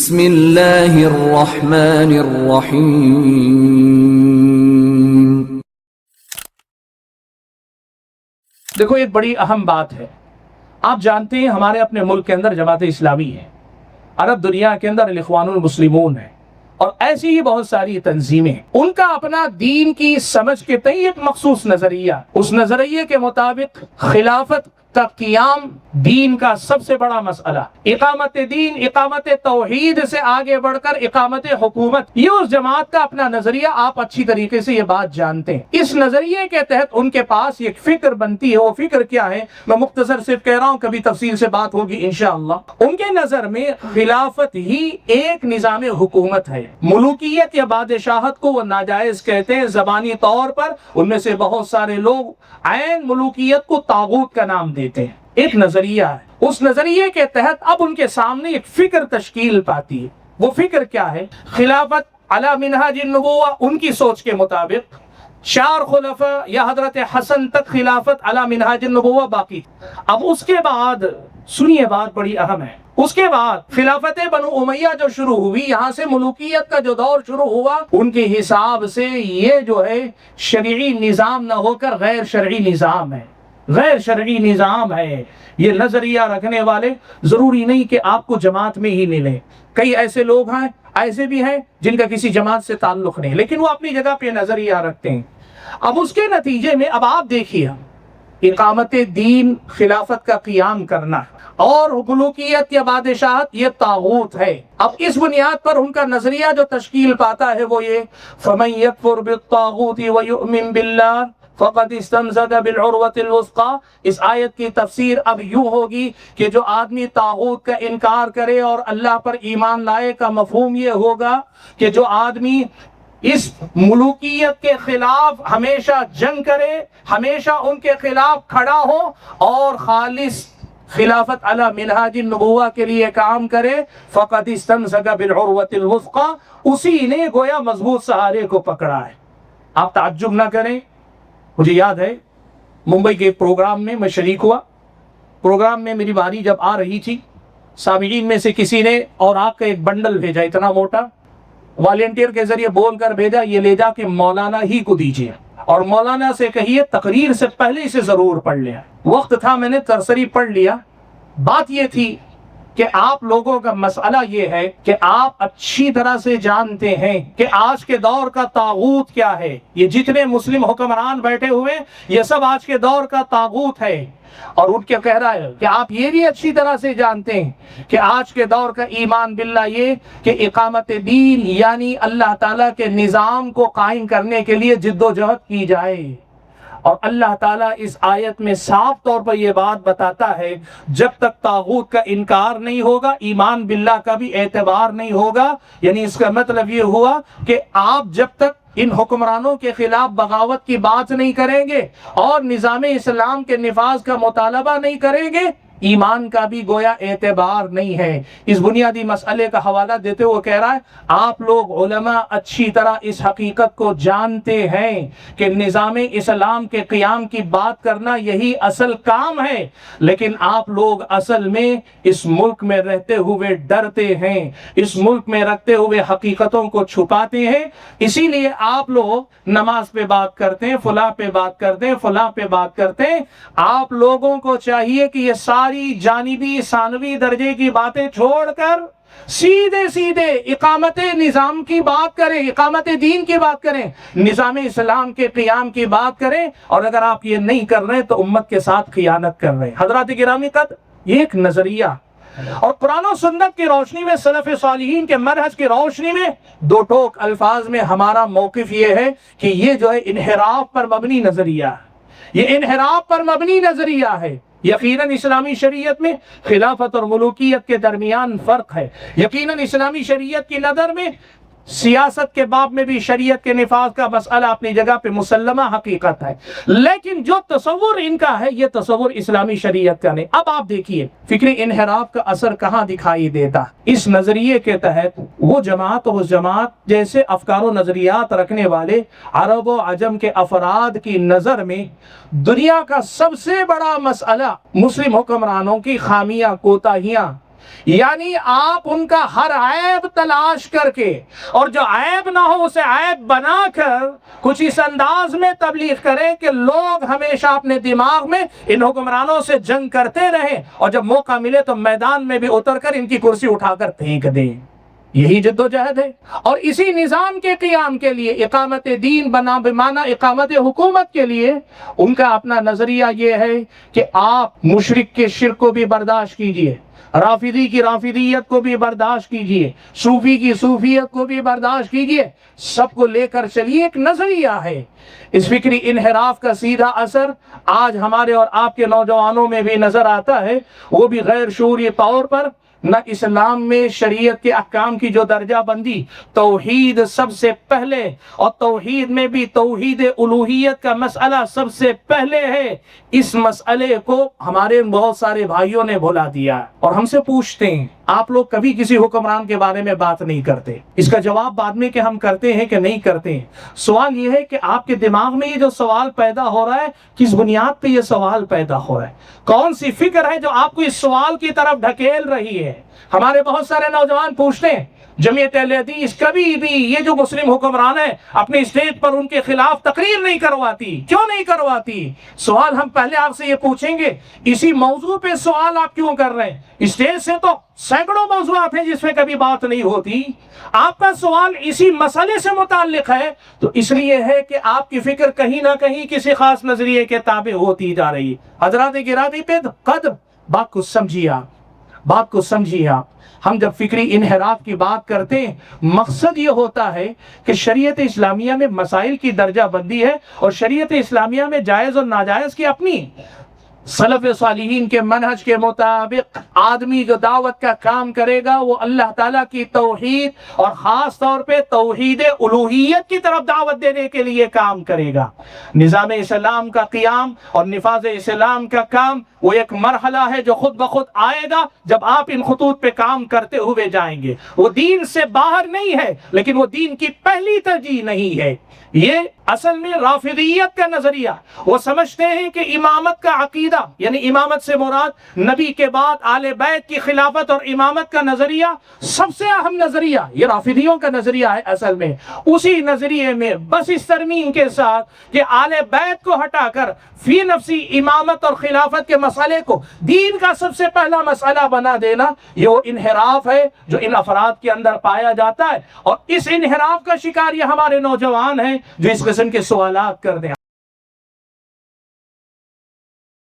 بسم اللہ الرحمن الرحیم۔ دیکھو ایک بڑی اہم بات ہے، آپ جانتے ہیں ہمارے اپنے ملک کے اندر جماعت اسلامی ہے، عرب دنیا کے اندر الاخوان المسلمون ہے، اور ایسی ہی بہت ساری تنظیمیں ہیں۔ ان کا اپنا دین کی سمجھ کے تئیں ایک مخصوص نظریہ، اس نظریے کے مطابق خلافت کا قیام دین کا سب سے بڑا مسئلہ، اقامت دین، اقامت توحید سے آگے بڑھ کر اقامت حکومت، یہ اس جماعت کا اپنا نظریہ، آپ اچھی طریقے سے یہ بات جانتے ہیں۔ اس نظریے کے تحت ان کے پاس ایک فکر بنتی ہے، وہ فکر کیا ہے میں مختصر صرف کہہ رہا ہوں، کبھی تفصیل سے بات ہوگی انشاءاللہ۔ ان کے نظر میں خلافت ہی ایک نظام حکومت ہے، ملوکیت یا بادشاہت کو وہ ناجائز کہتے ہیں زبانی طور پر، ان میں سے بہت سارے لوگ عین ملوکیت کو طاغوت کا نام دیتے ہیں، ایک نظریہ ہے۔ اس نظریے کے تحت اب ان کے سامنے ایک فکر تشکیل پاتی ہے، وہ فکر کیا ہے؟ خلافت علی منہاج النبوہ، ان کی سوچ کے مطابق 4 خلفاء یا حضرت حسن تک خلافت علی منہاج النبوہ باقی۔ اب اس کے بعد سنیے، بات بڑی اہم ہے، اس کے بعد خلافت بنو امیہ جو شروع ہوئی، یہاں سے ملوکیت کا جو دور شروع ہوا، ان کے حساب سے یہ جو ہے شرعی نظام نہ ہو کر غیر شرعی نظام ہے، غیر شرعی نظام ہے۔ یہ نظریہ رکھنے والے ضروری نہیں کہ آپ کو جماعت میں ہی ملیں، کئی ایسے لوگ ہیں، ایسے بھی ہیں جن کا کسی جماعت سے تعلق نہیں، لیکن وہ اپنی جگہ پہ نظریہ رکھتے ہیں۔ اب اس کے نتیجے میں اب آپ دیکھیے، اقامت دین، خلافت کا قیام کرنا، اور ملوکیت یا بادشاہت یہ طاغوت ہے۔ اب اس بنیاد پر ان کا نظریہ جو تشکیل پاتا ہے وہ یہ، فَمَن يَكْفُرْ بِالطَّاغُوتِ وَيُؤْمِن بِاللَّهِ فقد استمسک بالعروۃ الوثقی۔ اس آیت کی تفسیر اب یوں ہوگی کہ جو آدمی طاغوت کا انکار کرے اور اللہ پر ایمان لائے کا مفہوم یہ ہوگا کہ جو آدمی اس ملوکیت کے خلاف ہمیشہ جنگ کرے، ہمیشہ ان کے خلاف کھڑا ہو اور خالص خلافت علی منہاج النبوہ کے لیے کام کرے، فقد استمسک بالعروۃ الوثقی، اسی نے گویا مضبوط سہارے کو پکڑا ہے۔ آپ تعجب نہ کریں، مجھے یاد ہے ممبئی کے ایک پروگرام میں میں شریک ہوا، پروگرام میں میری باری جب آ رہی تھی، سامعین میں سے کسی نے اور آگ کا ایک بنڈل بھیجا، اتنا موٹا، والنٹیئر کے ذریعے بول کر بھیجا، یہ لے جا کہ مولانا ہی کو دیجیے، اور مولانا سے کہیے تقریر سے پہلے اسے ضرور پڑھ لیا۔ وقت تھا، میں نے سرسری پڑھ لیا۔ بات یہ تھی کہ آپ لوگوں کا مسئلہ یہ ہے کہ آپ اچھی طرح سے جانتے ہیں کہ آج کے دور کا طاغوت کیا ہے، یہ جتنے مسلم حکمران بیٹھے ہوئے یہ سب آج کے دور کا طاغوت ہے، اور ان کے کہہ رہا ہے کہ آپ یہ بھی اچھی طرح سے جانتے ہیں کہ آج کے دور کا ایمان باللہ یہ کہ اقامت دین یعنی اللہ تعالیٰ کے نظام کو قائم کرنے کے لیے جد و جہد کی جائے۔ اور اللہ تعالیٰ اس آیت میں صاف طور پر یہ بات بتاتا ہے، جب تک طاغوت کا انکار نہیں ہوگا ایمان باللہ کا بھی اعتبار نہیں ہوگا۔ یعنی اس کا مطلب یہ ہوا کہ آپ جب تک ان حکمرانوں کے خلاف بغاوت کی بات نہیں کریں گے اور نظام اسلام کے نفاذ کا مطالبہ نہیں کریں گے، ایمان کا بھی گویا اعتبار نہیں ہے۔ اس بنیادی مسئلے کا حوالہ دیتے ہوئے کہہ رہا ہے، آپ لوگ علماء اچھی طرح اس حقیقت کو جانتے ہیں کہ نظام اسلام کے قیام کی بات کرنا یہی اصل کام ہے، لیکن آپ لوگ اصل میں اس ملک میں رہتے ہوئے ڈرتے ہیں، اس ملک میں رکھتے ہوئے حقیقتوں کو چھپاتے ہیں، اسی لیے آپ لوگ نماز پہ بات کرتے ہیں، فلاں پہ بات کرتے ہیں، فلاں پہ بات کرتے ہیں۔ آپ لوگوں کو چاہیے کہ یہ ساری جانبی ثانوی درجے کی باتیں چھوڑ کر سیدھے سیدھے اقامت نظام کی بات کریں، اقامت دین کی بات کریں، نظام اسلام کے قیام کی بات کریں، اور اگر آپ یہ نہیں کر رہے تو امت کے ساتھ خیانت کر رہے ہیں۔ حضرات گرامی قدر، یہ ایک نظریہ، اور قرآن و سنت کی روشنی میں، سلف صالحین کے منہج کی روشنی میں، دو ٹوک الفاظ میں ہمارا موقف یہ ہے کہ یہ جو ہے انحراف پر مبنی نظریہ ہے، یہ انحراف پر مبنی نظریہ ہے۔ یقیناً اسلامی شریعت میں خلافت اور ملوکیت کے درمیان فرق ہے، یقیناً اسلامی شریعت کی نظر میں سیاست کے باب میں بھی شریعت کے نفاذ کا مسئلہ اپنی جگہ پہ مسلمہ حقیقت ہے، لیکن جو تصور ان کا ہے یہ تصور اسلامی شریعت کا نہیں۔ اب آپ دیکھیے فکری انحراف کا اثر کہاں دکھائی دیتا۔ اس نظریے کے تحت وہ جماعت اور اس جماعت جیسے افکار و نظریات رکھنے والے عرب و عجم کے افراد کی نظر میں دنیا کا سب سے بڑا مسئلہ مسلم حکمرانوں کی خامیاں، کوتاہیاں، یعنی آپ ان کا ہر عیب تلاش کر کے اور جو عیب نہ ہو اسے عیب بنا کر کچھ اس انداز میں تبلیغ کریں کہ لوگ ہمیشہ اپنے دماغ میں ان حکمرانوں سے جنگ کرتے رہیں اور جب موقع ملے تو میدان میں بھی اتر کر ان کی کرسی اٹھا کر پھینک دیں۔ یہی جد و جہد ہے، اور اسی نظام کے قیام کے لیے اقامت دین بنا بمعنی اقامت حکومت کے لیے ان کا اپنا نظریہ یہ ہے کہ آپ مشرک کے شرک کو بھی برداشت کیجئے، رافضی کی رافضیت کو بھی برداشت کیجئے، صوفی کی صوفیت کو بھی برداشت کیجئے، سب کو لے کر چلیے۔ ایک نظریہ ہے۔ اس فکری انحراف کا سیدھا اثر آج ہمارے اور آپ کے نوجوانوں میں بھی نظر آتا ہے، وہ بھی غیر شعوری طور پر۔ نہ اسلام میں شریعت کے احکام کی جو درجہ بندی، توحید سب سے پہلے، اور توحید میں بھی توحید الوہیت کا مسئلہ سب سے پہلے ہے، اس مسئلے کو ہمارے بہت سارے بھائیوں نے بھلا دیا اور ہم سے پوچھتے ہیں آپ لوگ کبھی کسی حکمران کے بارے میں بات نہیں کرتے۔ اس کا جواب بعد میں کہ ہم کرتے ہیں کہ نہیں کرتے ہیں۔ سوال یہ ہے کہ آپ کے دماغ میں یہ جو سوال پیدا ہو رہا ہے کس بنیاد پہ یہ سوال پیدا ہو رہا ہے؟ کون سی فکر ہے جو آپ کو اس سوال کی طرف ڈھکیل رہی ہے؟ ہمارے بہت سارے نوجوان پوچھتے ہیں جمعیت اہل حدیث کبھی بھی یہ جو مسلم حکمران ہے اپنے اسٹیج پر ان کے خلاف تقریر نہیں کرواتی، کیوں نہیں کرواتی؟ سوال ہم پہلے آپ سے یہ پوچھیں گے، اسی موضوع پہ سوال آپ کیوں کر رہے ہیں؟ اسٹیج سے تو سینکڑوں موضوعات ہیں جس پہ کبھی بات نہیں ہوتی، آپ کا سوال اسی مسئلے سے متعلق ہے، تو اس لیے ہے کہ آپ کی فکر کہیں نہ کہیں کسی خاص نظریے کے تابع ہوتی جا رہی ہے۔ حضرات گرامی پہ قدر بات کو سمجھیے آپ، بات کو سمجھیے آپ۔ ہم جب فکری انحراف کی بات کرتے ہیں مقصد یہ ہوتا ہے کہ شریعت اسلامیہ میں مسائل کی درجہ بندی ہے اور شریعت اسلامیہ میں جائز اور ناجائز کی اپنی سلف صالحین کے منہج کے مطابق آدمی جو دعوت کا کام کرے گا وہ اللہ تعالیٰ کی توحید اور خاص طور پہ توحید الوہیت کی طرف دعوت دینے کے لیے کام کرے گا۔ نظام اسلام کا قیام اور نفاذ اسلام کا کام وہ ایک مرحلہ ہے جو خود بخود آئے گا جب آپ ان خطوط پہ کام کرتے ہوئے جائیں گے۔ وہ دین سے باہر نہیں ہے لیکن وہ دین کی پہلی ترجیح نہیں ہے۔ یہ اصل میں رافضیت کا نظریہ، وہ سمجھتے ہیں کہ امامت کا عقیدہ یعنی امامت سے مراد نبی کے بعد آل بیت کی خلافت اور امامت کا نظریہ سب سے اہم نظریہ، یہ رافضیوں کا نظریہ ہے اصل میں۔ اسی نظریے میں بس اس ترمیم کے ساتھ کہ آل بیت کو ہٹا کر فی نفسی امامت اور خلافت کے مسئلے کو دین کا سب سے پہلا مسئلہ بنا دینا، یہ وہ انحراف ہے جو ان افراد کے اندر پایا جاتا ہے، اور اس انحراف کا شکار یہ ہمارے نوجوان ہیں جو اس قسم کے سوالات کر دیں۔